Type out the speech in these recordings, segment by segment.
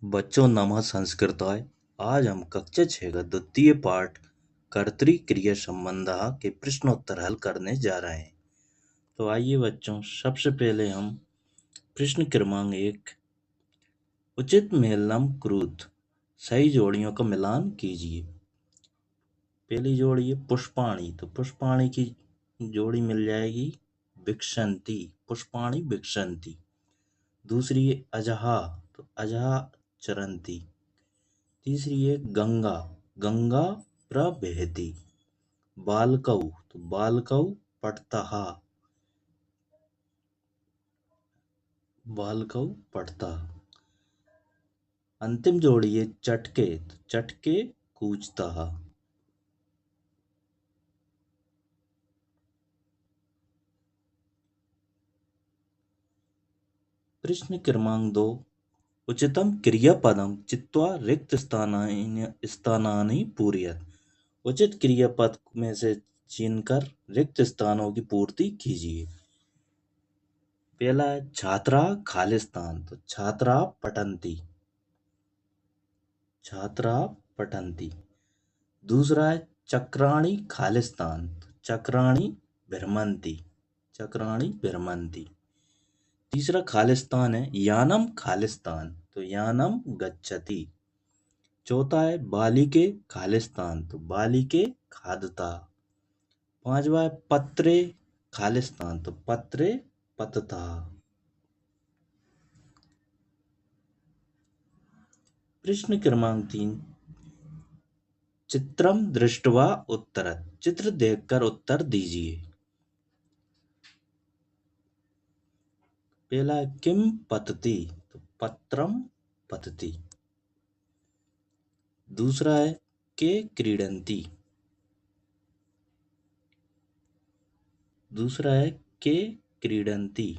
बच्चों नमः संस्कृताय। आज हम कक्षा 6 का द्वितीय पाठ कर्तरी-क्रिया संबंधः के प्रश्नोत्तर हल करने जा रहे हैं। तो आइए बच्चों, सबसे पहले हम प्रश्न क्रमांक 1 उचित मेलनम क्रुत सही जोड़ियों का मिलान कीजिए। पहली जोड़ी है पुष्पाणी, तो पुष्पाणी की जोड़ी मिल जाएगी भिक्षंती, पुष्पाणी भिक्षंती। दूसरी है अजहा, तो अजहा चरंती। तीसरी है गंगा, गंगा प्रवहती। बालकौ, तो बालकौ पठतः, बालकौ पठतः। अंतिम जोड़ी है चटके, तो चटके कूचतः। प्रश्न क्रमांक 2 उचितम क्रियापदम चित्वा रिक्त स्थानानि पूरयत। उचित क्रियापद में से चुनकर रिक्त स्थानों की पूर्ति कीजिए। पहला है छात्रा खालिस्तान, तो छात्रा पठन्ति, छात्रा पठन्ति। दूसरा है चक्राणी खालिस्तान, तो चक्राणी भ्रमन्ति, चक्राणी भ्रमन्ति। तीसरा खालिस्तान है यानम खालिस्तान, तो यानम गच्छति। चौथा है बालिके खालिस्तान, तो बालिके खादता। पांचवा है पत्रे खालिस्तान, तो पत्रे पतता। प्रश्न क्रमांक 3 चित्रम दृष्ट्वा उत्तरत, चित्र देखकर उत्तर दीजिए। पहला है किम पतति, तो पत्रम पतति। दूसरा है के क्रीडन्ति, दूसरा है के क्रीडन्ति,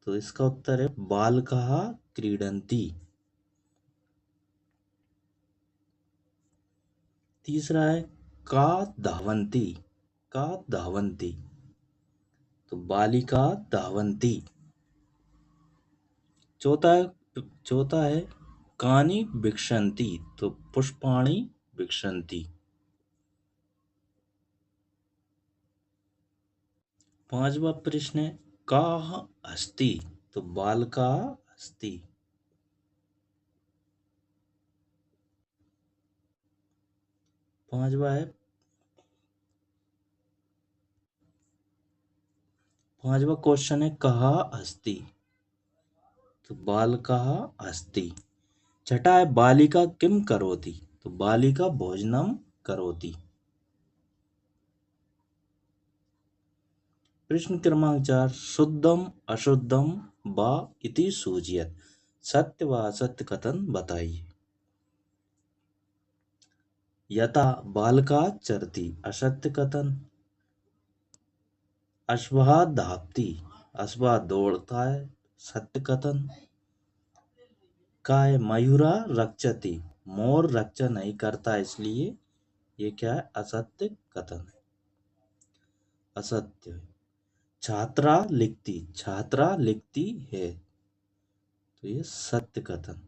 तो इसका उत्तर है बालकः क्रीडन्ति। तीसरा है का धावन्ति, का धावन्ति, तो बालिका धावन्ति। चौथा है कानि भिक्षन्ति, तो पुष्पाणि भिक्षन्ति। पांचवा प्रश्न है काः अस्ति, तो बालका अस्ति। पांचवा क्वेश्चन है कहा अस्ति, तो बालकः अस्ति। छठा है बालिका किम करोति, तो बालिका भोजनम करोति। प्रश्न क्रमांक 4 शुद्धम अशुद्धम वा इति सूचयत। सत्य व असत्य कथन बताइए। यथा बालका चरति, असत्य कथन। अश्वः धावति, अश्व दौड़ता है, सत्य कथन। काय मयूरा रक्षति, मोर रक्षा नहीं करता, इसलिए ये क्या है, असत्य कथन है, असत्य। छात्रा लिखती, छात्रा लिखती है, तो ये सत्य कथन।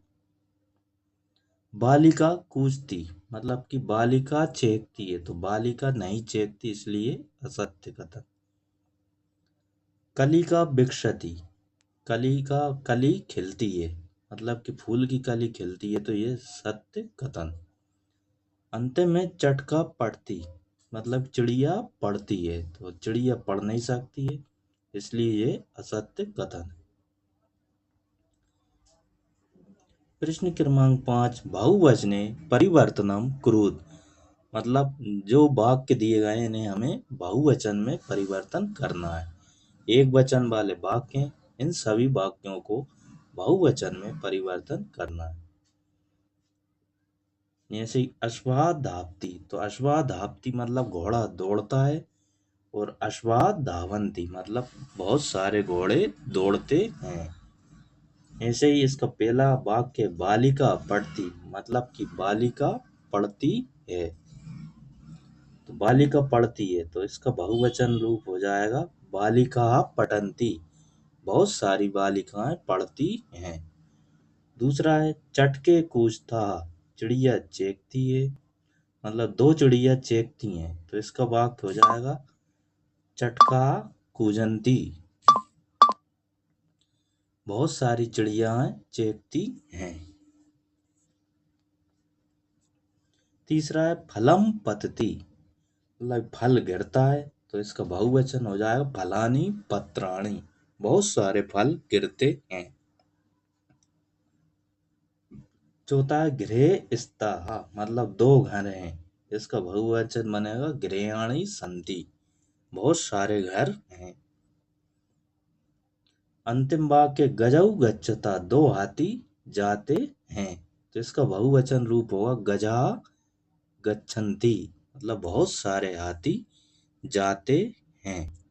बालिका कूदती, मतलब कि बालिका चेखती है, तो बालिका नहीं चेखती, इसलिए असत्य कथन। कलिका भिक्षति, कली खिलती है, मतलब कि फूल की कली खिलती है, तो ये सत्य कथन। अंतिम में चटका पड़ती, मतलब चिड़िया पढ़ती है, तो चिड़िया पढ़ नहीं सकती है, इसलिए ये असत्य कथन है। प्रश्न क्रमांक 5 बहुवचने परिवर्तनम कुरुत, मतलब जो वाक्य दिए गए इन्हें हमें बहुवचन में परिवर्तन करना है। एक वचन वाले वाक्य हैं, इन सभी वाक्यों को बहुवचन में परिवर्तन करना है। जैसे अश्वा धावती, तो अश्वा धावती मतलब घोड़ा दौड़ता है, और अश्वा धावंती मतलब बहुत सारे घोड़े दौड़ते हैं। ऐसे ही इसका पहला वाक्य बालिका पढ़ती, मतलब कि बालिका पढ़ती है, तो बालिका पढ़ती है, तो इसका बहुवचन रूप हो जाएगा बालिका पठन्ति, बहुत सारी बालिकाएं पढ़ती हैं। दूसरा है चटके कूजता चिड़िया चेखती है, मतलब दो चिड़िया चेखती हैं, तो इसका वाक्य हो जाएगा चटका कूजंती। बहुत सारी चिड़ियाएं चेखती हैं। तीसरा है फलम पतती, मतलब फल गिरता है, तो इसका बहुवचन हो जाएगा फलानी पत्राणि। बहुत सारे फल गिरते हैं। चौथा है गृहे स्तः, मतलब दो घर हैं, इसका बहुवचन बनेगा गृहाणि सन्ति। बहुत सारे घर हैं। अंतिम वाक्य गजऊ गच्छता, दो हाथी जाते हैं, तो इसका बहुवचन रूप होगा गजा गच्छन्ति, मतलब बहुत सारे हाथी जाते हैं।